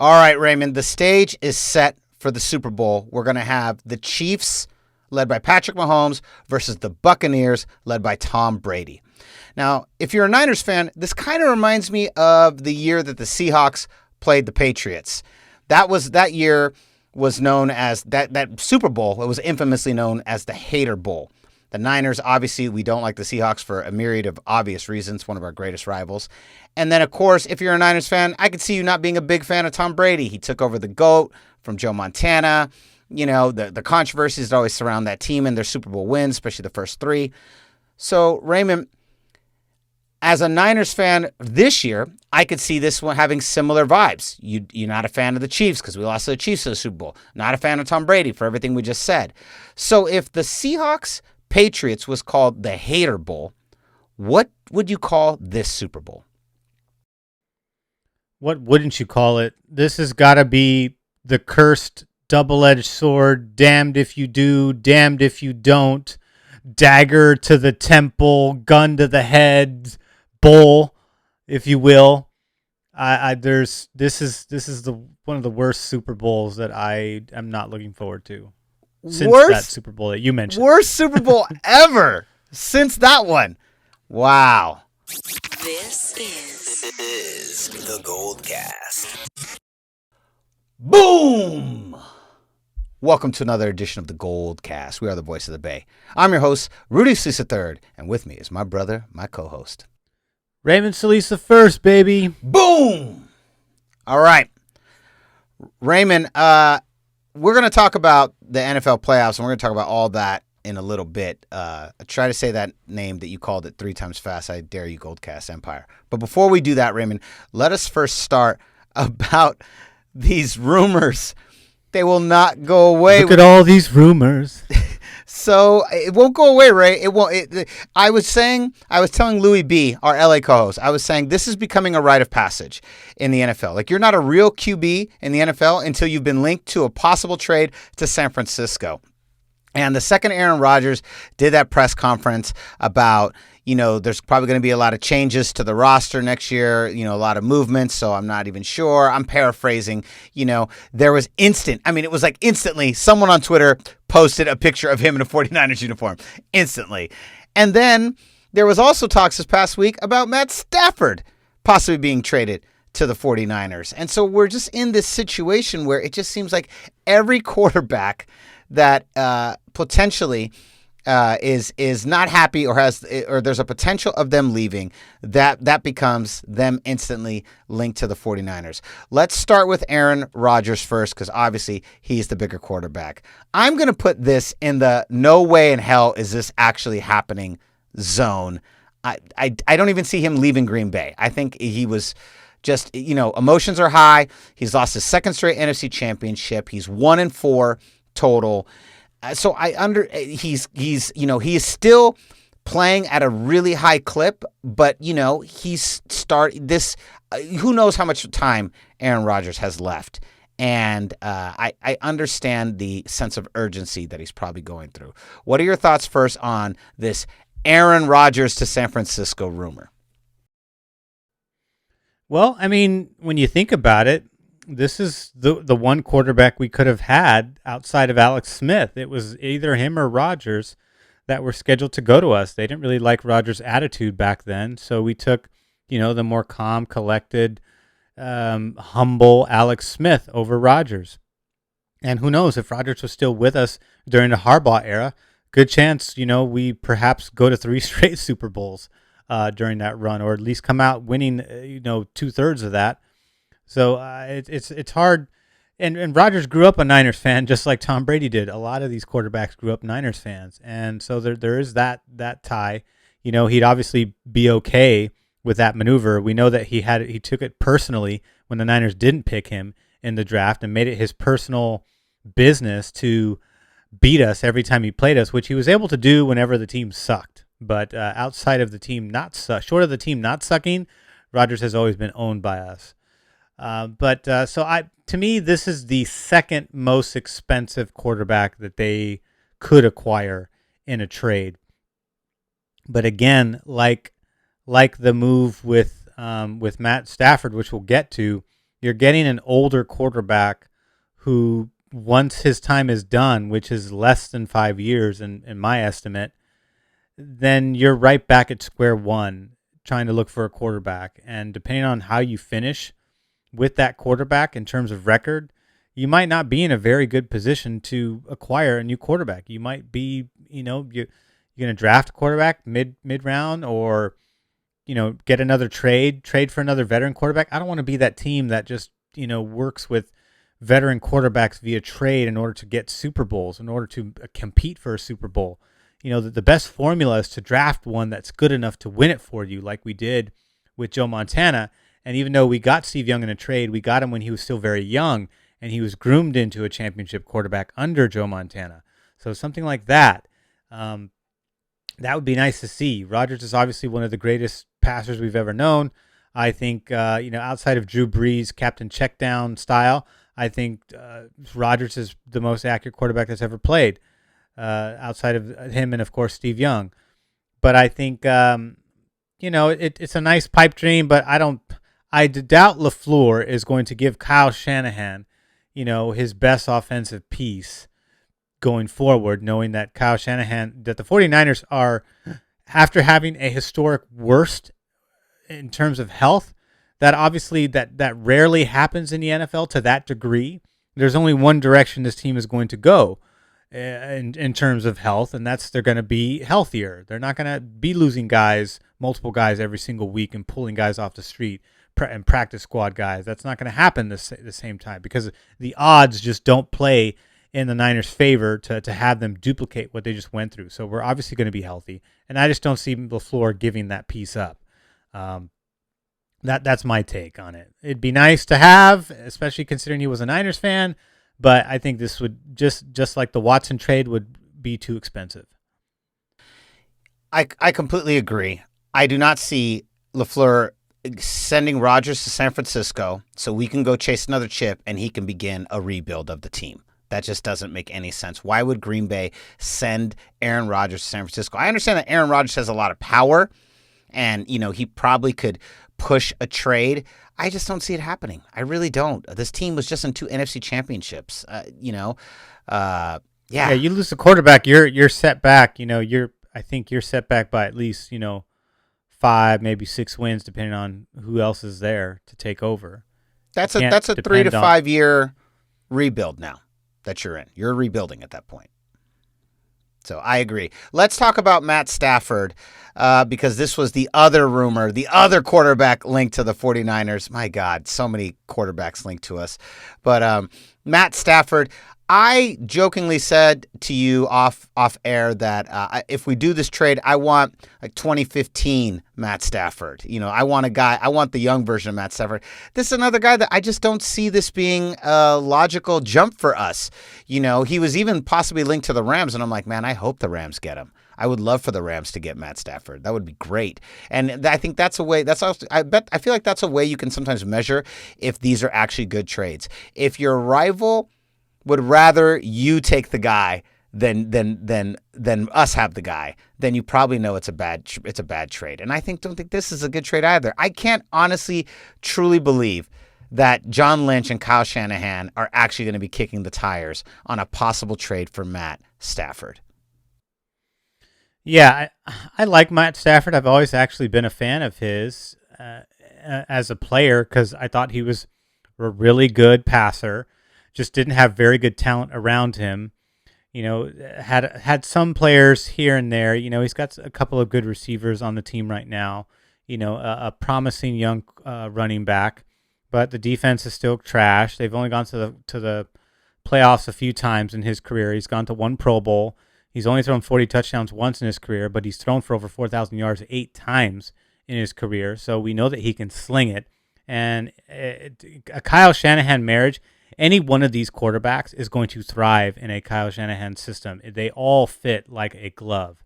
All right, Raymond, the stage is set for the Super Bowl. We're going to have the Chiefs, led by Patrick Mahomes, versus the Buccaneers, led by Tom Brady. Now, if you're a Niners fan, this kind of reminds me of the year that the Seahawks played the Patriots. That year was known as that Super Bowl. It was infamously known as the Hater Bowl. The Niners, obviously, we don't like the Seahawks for a myriad of obvious reasons, one of our greatest rivals. And then, of course, if you're a Niners fan, I could see you not being a big fan of Tom Brady. He took over the GOAT from Joe Montana. You know, the controversies that always surround that team and their Super Bowl wins, especially the first three. So, Raymond, as a Niners fan this year, I could see this one having similar vibes. You're not a fan of the Chiefs because we lost to the Chiefs in the Super Bowl. Not a fan of Tom Brady for everything we just said. So if the Seahawks Patriots was called the Hater Bowl, what would you call this Super Bowl? What wouldn't you call it? This has got to be the cursed double-edged sword, damned if you do, damned if you don't, dagger to the temple, gun to the head, bowl, if you will. This is one of the worst Super Bowls that I am not looking forward to. Since that Super Bowl that you mentioned. Worst Super Bowl ever since that one. Wow. This is the GoldCast. Boom! Welcome to another edition of the GoldCast. We are the voice of the Bay. I'm your host, Rudy3, and with me is my brother, my co-host, Raymond Salisa first, baby. Boom! All right. Raymond, we're going to talk about the NFL playoffs, and we're going to talk about all that in a little bit. Try to say that name that you called it 3 times fast. I dare you, GoldCast Empire. But before we do that, Raymond, let us first start about these rumors. They will not go away. Look at all these rumors. So it won't go away, Ray. It won't. I was telling Louis B, our LA co-host, I was saying this is becoming a rite of passage in the NFL. Like, you're not a real QB in the NFL until you've been linked to a possible trade to San Francisco. And the second Aaron Rodgers did that press conference about, there's probably going to be a lot of changes to the roster next year, a lot of movements, so I'm not even sure. I'm paraphrasing. There was it was like instantly someone on Twitter posted a picture of him in a 49ers uniform. Instantly. And then there was also talks this past week about Matt Stafford possibly being traded to the 49ers. And so we're just in this situation where it just seems like every quarterback that potentially is not happy or there's a potential of them leaving, that becomes them instantly linked to the 49ers. Let's start with Aaron Rodgers first, because obviously he's the bigger quarterback. I'm going to put this in the no way in hell is this actually happening zone. I don't even see him leaving Green Bay. I think he was just, emotions are high. He's lost his second straight NFC championship. He's 1-4 total. So he is still playing at a really high clip, but who knows how much time Aaron Rodgers has left. And I understand the sense of urgency that he's probably going through. What are your thoughts first on this Aaron Rodgers to San Francisco rumor? Well, when you think about it, this is the one quarterback we could have had outside of Alex Smith. It was either him or Rodgers that were scheduled to go to us. They didn't really like Rodgers' attitude back then, so we took, the more calm, collected, humble Alex Smith over Rodgers. And who knows, if Rodgers was still with us during the Harbaugh era, good chance, we perhaps go to 3 straight Super Bowls during that run, or at least come out winning, 2/3 of that. So it's hard, and Rodgers grew up a Niners fan just like Tom Brady did. A lot of these quarterbacks grew up Niners fans, and so there is that tie. He'd obviously be okay with that maneuver. We know that he took it personally when the Niners didn't pick him in the draft and made it his personal business to beat us every time he played us, which he was able to do whenever the team sucked. But outside of the team short of the team not sucking, Rodgers has always been owned by us. To me, this is the second most expensive quarterback that they could acquire in a trade. But again, like the move with Matt Stafford, which we'll get to, You're getting an older quarterback who, once his time is done, which is less than 5 years in my estimate, then you're right back at square one trying to look for a quarterback. And depending on how you finish with that quarterback in terms of record, you might not be in a very good position to acquire a new quarterback. You might be, you're going to draft a quarterback mid round, or, get another trade for another veteran quarterback. I don't want to be that team that just, works with veteran quarterbacks via trade in order to get Super Bowls, in order to compete for a Super Bowl. The best formula is to draft one that's good enough to win it for you, like we did with Joe Montana. And even though we got Steve Young in a trade, we got him when he was still very young, and he was groomed into a championship quarterback under Joe Montana. So something like that, that would be nice to see. Rodgers is obviously one of the greatest passers we've ever known. I think, outside of Drew Brees' captain checkdown style, I think Rodgers is the most accurate quarterback that's ever played, outside of him and, of course, Steve Young. But I think, it's a nice pipe dream, but I doubt LaFleur is going to give Kyle Shanahan, his best offensive piece going forward, knowing that that the 49ers are, after having a historic worst in terms of health, that obviously that rarely happens in the NFL to that degree. There's only one direction this team is going to go in terms of health, and that's they're going to be healthier. They're not going to be losing multiple guys every single week and pulling guys off the street and practice squad guys. That's not going to happen the same time, because the odds just don't play in the Niners' favor to have them duplicate what they just went through. So we're obviously going to be healthy, and I just don't see LaFleur giving that piece up. That's my take on it. It'd be nice to have, especially considering he was a Niners fan, but I think this would just like the Watson trade would be too expensive. I completely agree. I do not see LaFleur sending Rodgers to San Francisco so we can go chase another chip and he can begin a rebuild of the team. That just doesn't make any sense. Why would Green Bay send Aaron Rodgers to San Francisco? I understand that Aaron Rodgers has a lot of power, and he probably could push a trade. I just don't see it happening. I really don't. This team was just in 2 NFC championships. Yeah, you lose the quarterback, you're set back. I think you're set back by at least 5, maybe 6 wins, depending on who else is there to take over. That's a 3 to 5 year rebuild now that you're in. You're rebuilding at that point. So I agree. Let's talk about Matt Stafford, because this was the other rumor, the other quarterback linked to the 49ers. My God, so many quarterbacks linked to us. But Matt Stafford, I jokingly said to you off air that if we do this trade, I want like 2015 Matt Stafford. I want the young version of Matt Stafford. This is another guy that I just don't see this being a logical jump for us. He was even possibly linked to the Rams, and I'm like, man, I hope the Rams get him. I would love for the Rams to get Matt Stafford. That would be great. And I think that's a way. I feel like that's a way you can sometimes measure if these are actually good trades. If your rival would rather you take the guy than us have the guy, then you probably know it's a bad trade. And I don't think this is a good trade either. I can't honestly truly believe that John Lynch and Kyle Shanahan are actually going to be kicking the tires on a possible trade for Matt Stafford. Yeah, I like Matt Stafford. I've always actually been a fan of his as a player, because I thought he was a really good passer. Just didn't have very good talent around him. Had some players here and there. He's got a couple of good receivers on the team right now. A promising young running back, but the defense is still trash. They've only gone to the playoffs a few times in his career. He's gone to 1 Pro Bowl. He's only thrown 40 touchdowns once in his career, but he's thrown for over 4,000 yards 8 times in his career. So we know that he can sling it. And a Kyle Shanahan marriage, any one of these quarterbacks is going to thrive in a Kyle Shanahan system. They all fit like a glove.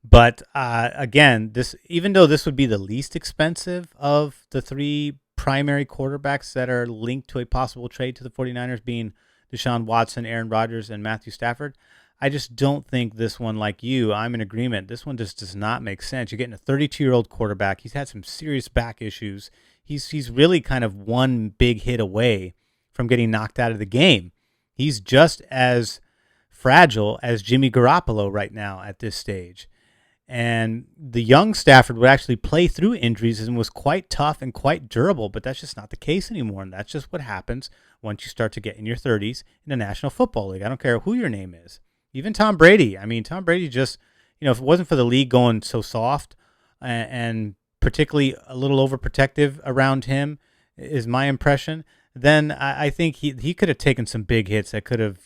But again, even though this would be the least expensive of the 3 primary quarterbacks that are linked to a possible trade to the 49ers, being Deshaun Watson, Aaron Rodgers, and Matthew Stafford, I just don't think this one, like you, I'm in agreement. This one just does not make sense. You're getting a 32-year-old quarterback. He's had some serious back issues. he's really kind of one big hit away from getting knocked out of the game. He's just as fragile as Jimmy Garoppolo right now at this stage. And the young Stafford would actually play through injuries and was quite tough and quite durable, but that's just not the case anymore. And that's just what happens once you start to get in your 30s in the National Football League. I don't care who your name is. Even Tom Brady. I mean, Tom Brady just, if it wasn't for the league going so soft and particularly a little overprotective around him, is my impression, then I think he could have taken some big hits that could have,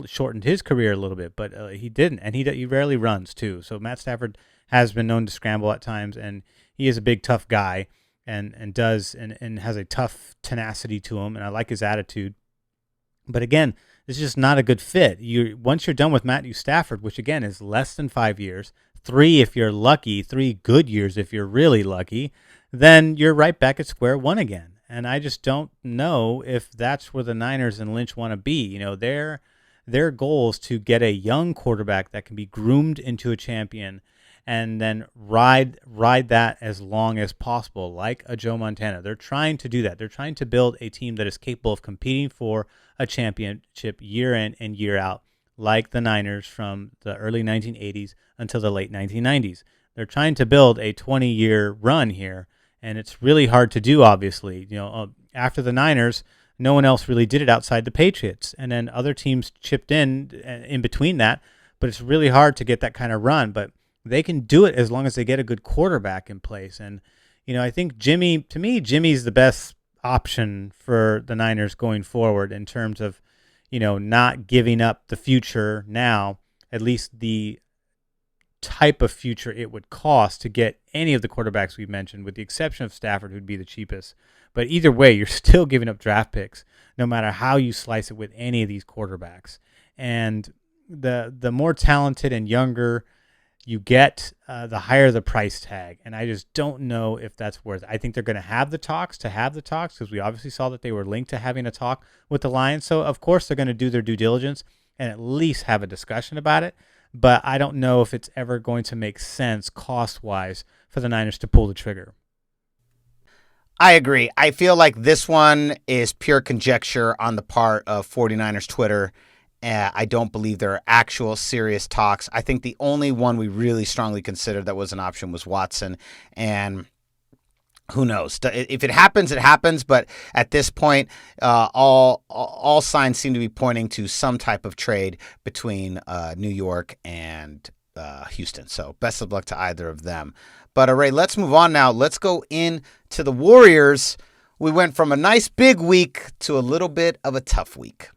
shortened his career a little bit, but he didn't, and he rarely runs too. So Matt Stafford has been known to scramble at times, and he is a big, tough guy, and has a tough tenacity to him, and I like his attitude. But again, this is just not a good fit. Once you're done with Matthew Stafford, which again is less than 5 years, 3 if you're lucky, 3 good years if you're really lucky, then you're right back at square one again. And I just don't know if that's where the Niners and Lynch want to be. Their goal is to get a young quarterback that can be groomed into a champion and then ride that as long as possible, like a Joe Montana. They're trying to do that. They're trying to build a team that is capable of competing for a championship year in and year out, like the Niners from the early 1980s until the late 1990s. They're trying to build a 20-year run here. And it's really hard to do, obviously. After the Niners, no one else really did it outside the Patriots. And then other teams chipped in between that. But it's really hard to get that kind of run. But they can do it as long as they get a good quarterback in place. And, I think Jimmy's the best option for the Niners going forward in terms of, not giving up the future now, at least the type of future it would cost to get any of the quarterbacks we've mentioned, with the exception of Stafford, who'd be the cheapest. But either way, you're still giving up draft picks, no matter how you slice it with any of these quarterbacks. And the more talented and younger you get, the higher the price tag. And I just don't know if that's worth it. I think they're going to have the talks because we obviously saw that they were linked to having a talk with the Lions. So, of course, they're going to do their due diligence and at least have a discussion about it. But I don't know if it's ever going to make sense cost-wise for the Niners to pull the trigger. I agree. I feel like this one is pure conjecture on the part of 49ers Twitter. I don't believe there are actual serious talks. I think the only one we really strongly considered that was an option was Watson. And who knows? If it happens, it happens. But at this point, all signs seem to be pointing to some type of trade between New York and Houston. So best of luck to either of them. But Ray, let's move on now. Let's go into the Warriors. We went from a nice big week to a little bit of a tough week.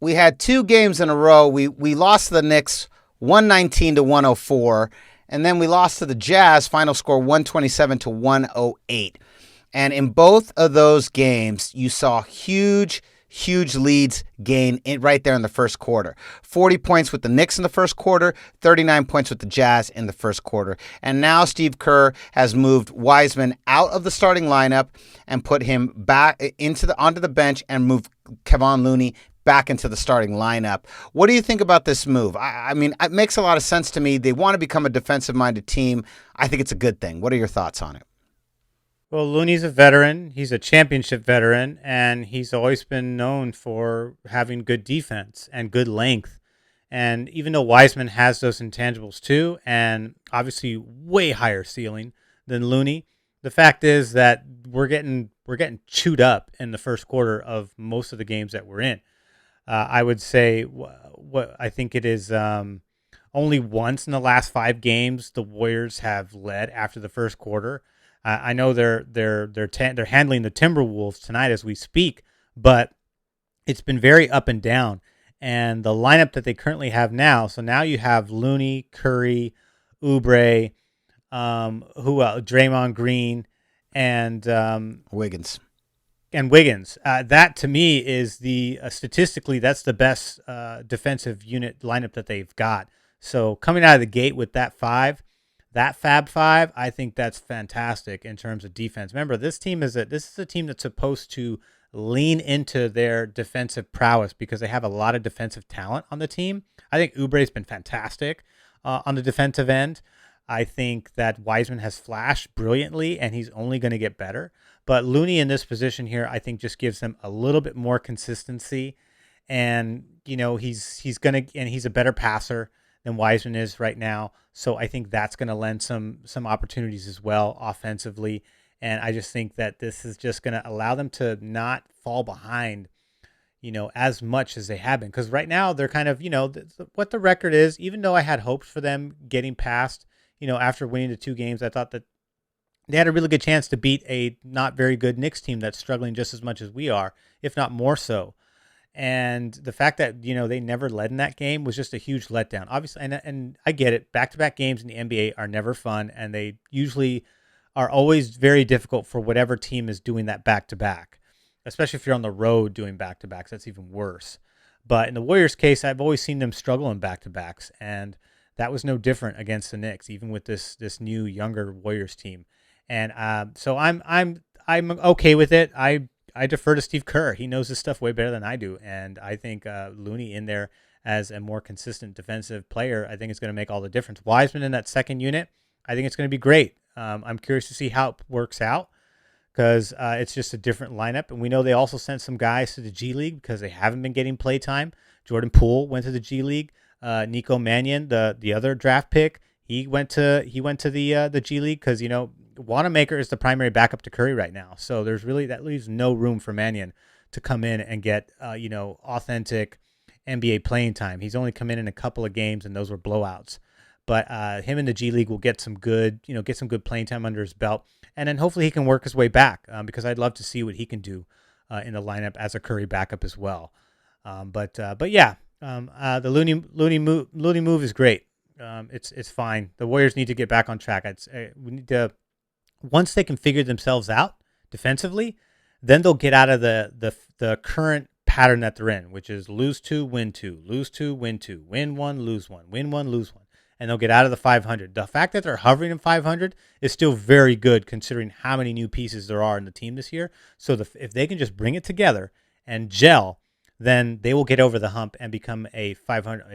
We had 2 games in a row. We lost to the Knicks 119-104. And then we lost to the Jazz, final score 127-108. And in both of those games, you saw huge leads gain right there in the first quarter. 40 points with the Knicks in the first quarter, 39 points with the Jazz in the first quarter. And now Steve Kerr has moved Wiseman out of the starting lineup and put him back onto the bench and moved Kevon Looney back into the starting lineup. What do you think about this move? I mean, it makes a lot of sense to me. They want to become a defensive-minded team. I think it's a good thing. What are your thoughts on it? Well, Looney's a veteran. He's a championship veteran, and he's always been known for having good defense and good length. And even though Wiseman has those intangibles too, and obviously way higher ceiling than Looney, the fact is that we're getting chewed up in the first quarter of most of the games that we're in. I would say what I think it is only once in the last 5 games the Warriors have led after the first quarter. I know they're handling the Timberwolves tonight as we speak, but it's been very up and down. And the lineup that they currently have now, so now you have Looney, Curry, Oubre, Draymond Green, and Wiggins. And Wiggins. That to me is statistically that's the best defensive unit lineup that they've got. So coming out of the gate with that Fab Five, I think that's fantastic in terms of defense. Remember, this is a team that's supposed to lean into their defensive prowess because they have a lot of defensive talent on the team. I think Oubre's been fantastic on the defensive end. I think that Wiseman has flashed brilliantly, and he's only going to get better. But Looney in this position here, I think, just gives them a little bit more consistency. And, he's a better passer than Wiseman is right now. So I think that's going to lend some opportunities as well offensively. And I just think that this is just going to allow them to not fall behind, as much as they have been. Because right now they're kind of, what the record is, even though I had hopes for them getting past, after winning the 2 games, I thought that they had a really good chance to beat a not very good Knicks team that's struggling just as much as we are, if not more so. And the fact that, they never led in that game was just a huge letdown. Obviously, and I get it. Back-to-back games in the NBA are never fun, and they usually are always very difficult for whatever team is doing that back-to-back, especially if you're on the road doing back-to-backs. That's even worse. But in the Warriors' case, I've always seen them struggle in back-to-backs, and that was no different against the Knicks, even with this new younger Warriors team. And so I'm okay with it. I defer to Steve Kerr. He knows this stuff way better than I do, and I think Looney in there as a more consistent defensive player, I think it's going to make all the difference. Wiseman in that second unit, I think it's going to be great. I'm curious to see how it works out because it's just a different lineup, and we know they also sent some guys to the G League because they haven't been getting play time. Jordan Poole went to the G League. Nico Mannion, the other draft pick, he went to the G League because Wanamaker is the primary backup to Curry right now. So that leaves no room for Mannion to come in and get authentic NBA playing time. He's only come in a couple of games, and those were blowouts. But him in the G League will get some good playing time under his belt, and then hopefully he can work his way back because I'd love to see what he can do in the lineup as a Curry backup as well. But yeah. The Looney move is great. It's fine. The Warriors need to get back on track. We need to, once they can figure themselves out defensively, then they'll get out of the current pattern that they're in, which is lose 2, win 2, lose 2, win 2, win 1, lose 1, win 1, lose 1, and they'll get out of the 500. The fact that they're hovering in 500 is still very good considering how many new pieces there are in the team this year. So if they can just bring it together and gel, then they will get over the hump and become an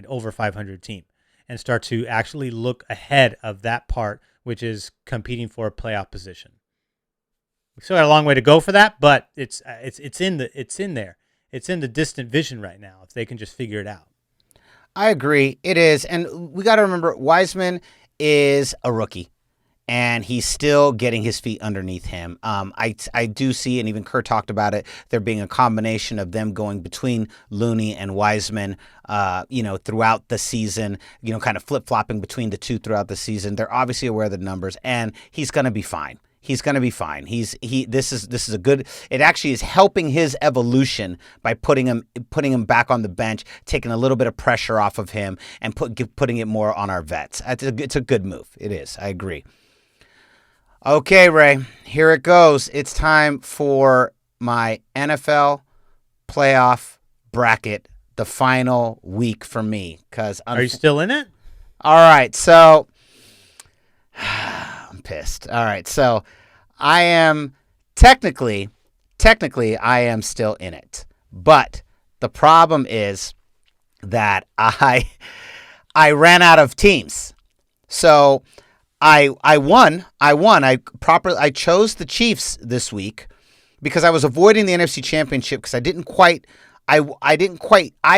over 500 team and start to actually look ahead of that part, which is competing for a playoff position. We still got a long way to go for that, but it's in there. It's in the distant vision right now if they can just figure it out. I agree. It is. And we got to remember Wiseman is a rookie. And he's still getting his feet underneath him. I do see, and even Kerr talked about it, there being a combination of them going between Looney and Wiseman, throughout the season, kind of flip-flopping between the two throughout the season. They're obviously aware of the numbers, and he's going to be fine. He's going to be fine. This is a good. It actually is helping his evolution by putting him back on the bench, taking a little bit of pressure off of him, and putting it more on our vets. It's a good move. It is. I agree. Okay, Ray, here it goes. It's time for my NFL playoff bracket, the final week for me. Are you still in it? All right, so I'm pissed. All right, so I am technically I am still in it. But the problem is that I ran out of teams. So I won. I chose the Chiefs this week because I was avoiding the NFC Championship because I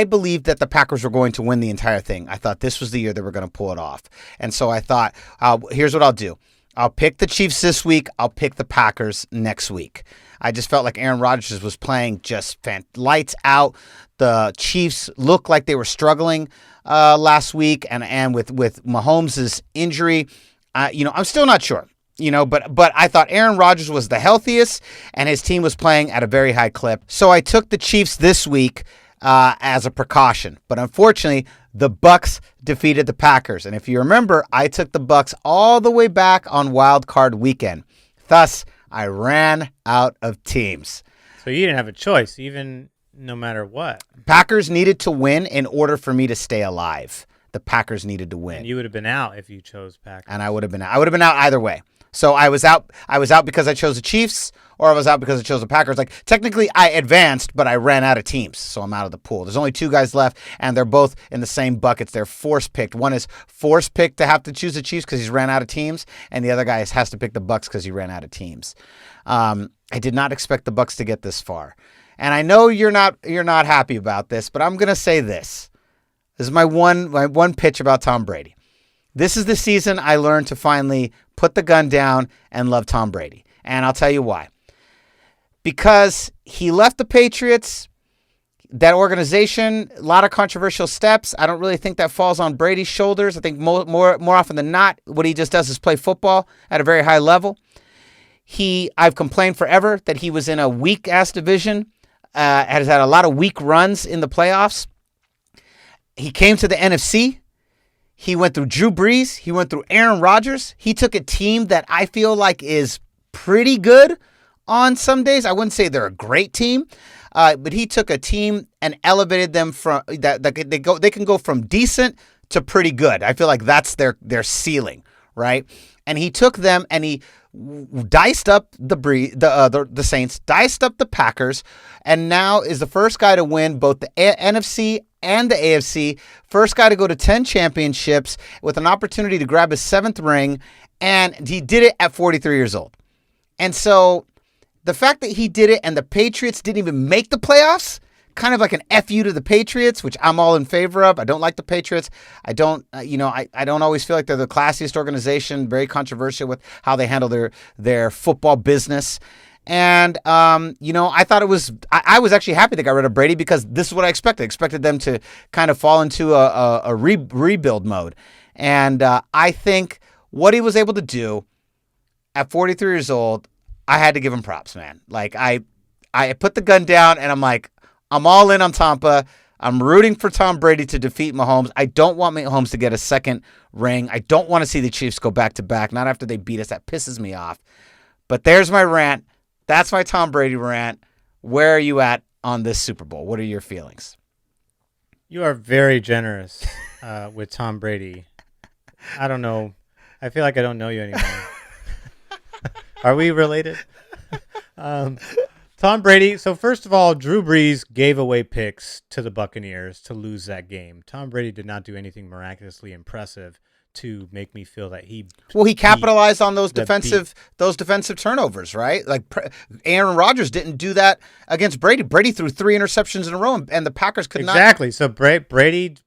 believed that the Packers were going to win the entire thing. I thought this was the year they were going to pull it off. And so I thought, here's what I'll do. I'll pick the Chiefs this week. I'll pick the Packers next week. I just felt like Aaron Rodgers was playing just lights out. The Chiefs looked like they were struggling last week, and with Mahomes' injury, I'm still not sure. But I thought Aaron Rodgers was the healthiest, and his team was playing at a very high clip. So I took the Chiefs this week as a precaution. But unfortunately, the Bucs defeated the Packers. And if you remember, I took the Bucs all the way back on Wild Card Weekend. Thus, I ran out of teams. So you didn't have a choice, even no matter what. Packers needed to win in order for me to stay alive. The Packers needed to win. And you would have been out if you chose Packers. And I would have been out either way. So I was out because I chose the Chiefs, or I was out because I chose the Packers. Like, technically I advanced, but I ran out of teams, so I'm out of the pool. There's only 2 guys left, and they're both in the same buckets. They're force picked. One is force picked to have to choose the Chiefs because he's ran out of teams, and the other guy has to pick the Bucs because he ran out of teams. I did not expect the Bucs to get this far. And I know you're not happy about this, but I'm going to say this. This is my one pitch about Tom Brady. This is the season I learned to finally put the gun down and love Tom Brady. And I'll tell you why. Because he left the Patriots, that organization, a lot of controversial steps. I don't really think that falls on Brady's shoulders. I think more often than not, what he just does is play football at a very high level. I've complained forever that he was in a weak-ass division, has had a lot of weak runs in the playoffs. He came to the NFC. He went through Drew Brees. He went through Aaron Rodgers. He took a team that I feel like is pretty good on some days. I wouldn't say they're a great team, but he took a team and elevated them from that. They can go from decent to pretty good. I feel like that's their ceiling, right? And he took them and he diced up the Saints, diced up the Packers, and now is the first guy to win both the NFC and the AFC, first guy to go to 10 championships with an opportunity to grab his 7th ring, and he did it at 43 years old. And so the fact that he did it and the Patriots didn't even make the playoffs, kind of like an FU to the Patriots, which I'm all in favor of. I don't like the Patriots. I don't always feel like they're the classiest organization, very controversial with how they handle their football business. And, I thought I was actually happy they got rid of Brady because this is what I expected. I expected them to kind of fall into a rebuild mode. And I think what he was able to do at 43 years old, I had to give him props, man. Like, I put the gun down and I'm like, I'm all in on Tampa. I'm rooting for Tom Brady to defeat Mahomes. I don't want Mahomes to get a 2nd ring. I don't want to see the Chiefs go back-to-back, not after they beat us. That pisses me off. But there's my rant. That's my Tom Brady rant. Where are you at on this Super Bowl? What are your feelings? You are very generous with Tom Brady. I don't know. I feel like I don't know you anymore. Are we related? Tom Brady. So first of all, Drew Brees gave away picks to the Buccaneers to lose that game. Tom Brady did not do anything miraculously impressive to make me feel that he capitalized on those defensive turnovers, right? Like Aaron Rodgers didn't do that against Brady. Brady threw 3 interceptions in a row, and the Packers could not. Exactly. So Brady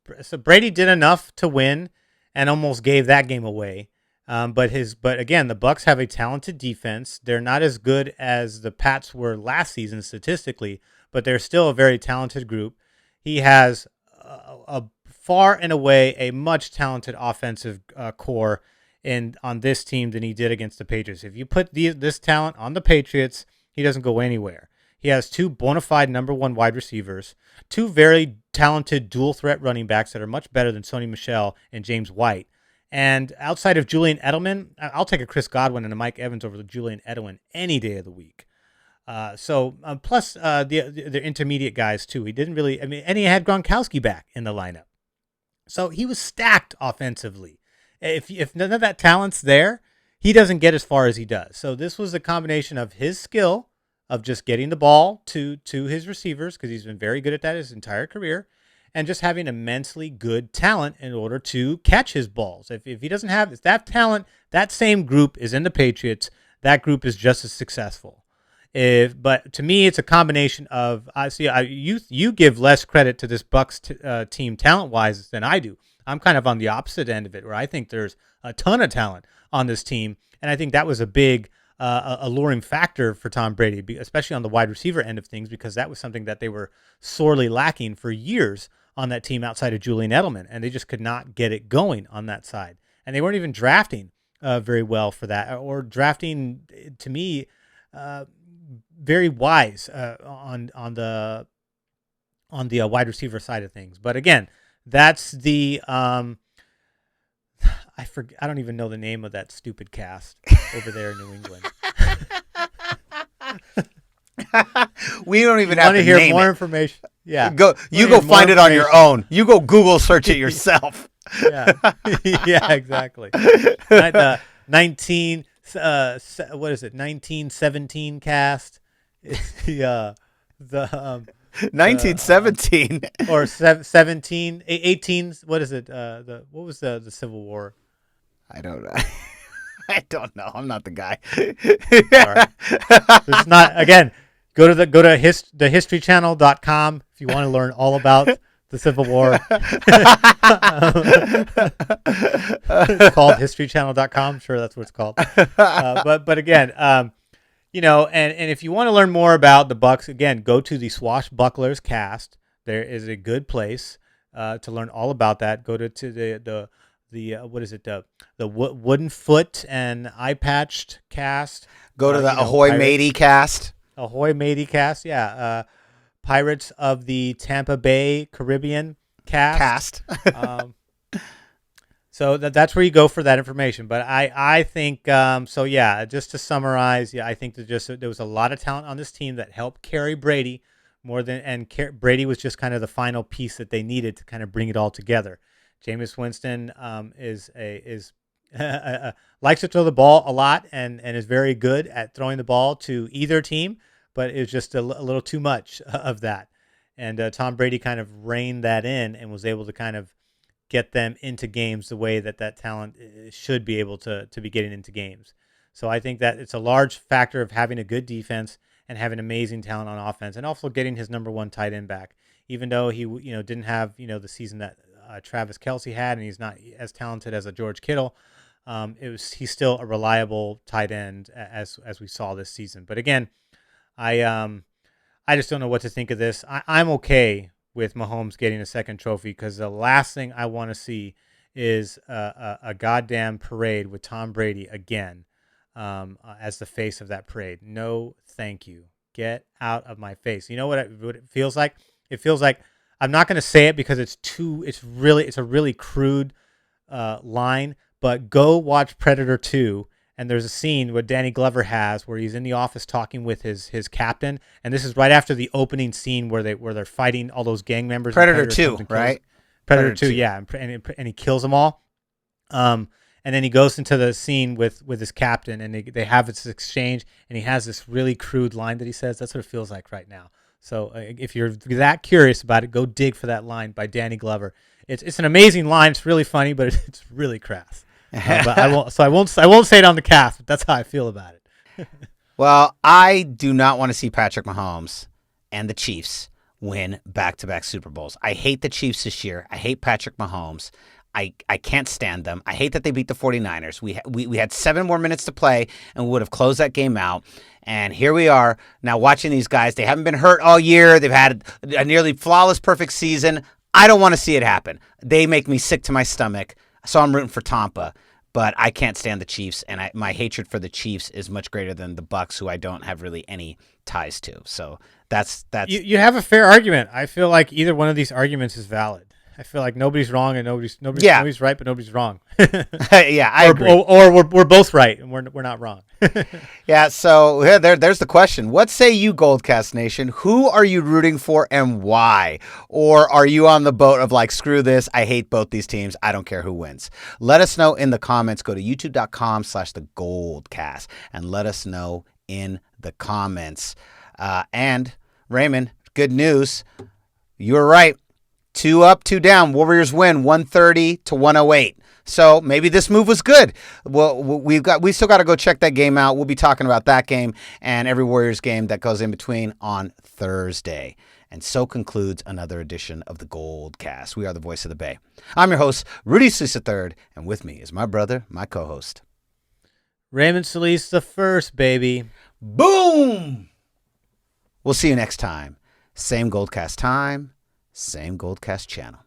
did enough to win, and almost gave that game away. But again, the Bucs have a talented defense. They're not as good as the Pats were last season statistically, but they're still a very talented group. He has a far and away a much talented offensive core on this team than he did against the Patriots. If you put this talent on the Patriots, he doesn't go anywhere. He has 2 bona fide number 1 wide receivers, 2 very talented dual threat running backs that are much better than Sony Michel and James White. And outside of Julian Edelman, I'll take a Chris Godwin and a Mike Evans over the Julian Edelman any day of the week. Plus the intermediate guys too. He didn't really. And he had Gronkowski back in the lineup, so he was stacked offensively. If none of that talent's there, he doesn't get as far as he does. So this was a combination of his skill of just getting the ball to his receivers, because he's been very good at that his entire career, and just having immensely good talent in order to catch his balls. If he doesn't have that talent, that same group is in the Patriots. That group is just as successful. But to me, it's a combination of you give less credit to this Bucs team talent-wise than I do. I'm kind of on the opposite end of it, where I think there's a ton of talent on this team, and I think that was a big alluring factor for Tom Brady, especially on the wide receiver end of things, because that was something that they were sorely lacking for years on that team outside of Julian Edelman, and they just could not get it going on that side. And they weren't even drafting very well for that, or drafting, to me, very wise on the wide receiver side of things. But again, that's the I don't even know the name of that stupid cast over there in New England. We don't even have to hear name more it. Information. Yeah, go find it on your own. You go Google search it yourself. Yeah, yeah, exactly. The what is it? 1917 cast. It's the 1917. or 17, 18. What is it? What was the Civil War? I don't know. I don't know. I'm not the guy. Sorry. It's not. Again, go to the historychannel.com if you want to learn all about the Civil War. It's called historychannel.com. Sure, that's what it's called. But again, and if you want to learn more about the Bucs, again, go to the Swashbucklers cast. There is a good place to learn all about that. Go to the what is it? The Wooden Foot and Eye Patched cast. Go to the Ahoy Matey cast. Ahoy Matey cast, yeah. Pirates of the Tampa Bay Caribbean cast. So that's where you go for that information. But I think so. Yeah, just to summarize, I think there was a lot of talent on this team that helped carry Brady Brady was just kind of the final piece that they needed to kind of bring it all together. Jameis Winston likes to throw the ball a lot and is very good at throwing the ball to either team, but it was just a little too much of that. And Tom Brady kind of reined that in and was able to kind of get them into games the way that talent should be able to be getting into games. So I think that it's a large factor of having a good defense and having amazing talent on offense, and also getting his number one tight end back. Even though he didn't have the season that Travis Kelce had, and he's not as talented as a George Kittle, he's still a reliable tight end as we saw this season. But again, I just don't know what to think of this. I'm okay with Mahomes getting a second trophy, because the last thing I want to see is a goddamn parade with Tom Brady again as the face of that parade. No, thank you. Get out of my face. You know what it feels like? It feels like, I'm not going to say it because it's a really crude line, but go watch Predator 2. And there's a scene where Danny Glover has where he's in the office talking with his captain, and this is right after the opening scene where they're fighting all those gang members. Predator 2, right? Predator 2, yeah, and he kills them all. And then he goes into the scene with his captain, and they have this exchange, and he has this really crude line that he says. That's what it feels like right now. So if you're that curious about it, go dig for that line by Danny Glover. It's an amazing line. It's really funny, but it's really crass. But I won't say it on the cast, but that's how I feel about it. Well, I do not want to see Patrick Mahomes and the Chiefs win back-to-back Super Bowls. I hate the Chiefs this year. I hate Patrick Mahomes. I can't stand them. I hate that they beat the 49ers. We had 7 more minutes to play, and we would have closed that game out. And here we are now watching these guys. They haven't been hurt all year. They've had a nearly flawless, perfect season. I don't want to see it happen. They make me sick to my stomach, so I'm rooting for Tampa. But I can't stand the Chiefs, and my hatred for the Chiefs is much greater than the Bucs, who I don't have really any ties to. So that's you have a fair argument. I feel like either one of these arguments is valid. I feel like nobody's wrong and nobody's right, but nobody's wrong. Yeah, I agree. Or we're both right and we're not wrong. Yeah. So there's the question. What say you, GoldCast Nation? Who are you rooting for and why? Or are you on the boat of like, screw this, I hate both these teams, I don't care who wins? Let us know in the comments. Go to youtube.com/thegoldcast and let us know in the comments. And Raymond, good news. You were right. 2 up, 2 down. Warriors win 130-108. So maybe this move was good. Well, we still got to go check that game out. We'll be talking about that game and every Warriors game that goes in between on Thursday. And so concludes another edition of the GoldCast. We are the voice of the Bay. I'm your host, Rudy3, and with me is my brother, my co-host, Raymond Solis the first, baby. Boom! We'll see you next time. Same GoldCast time. Same GoldCast channel.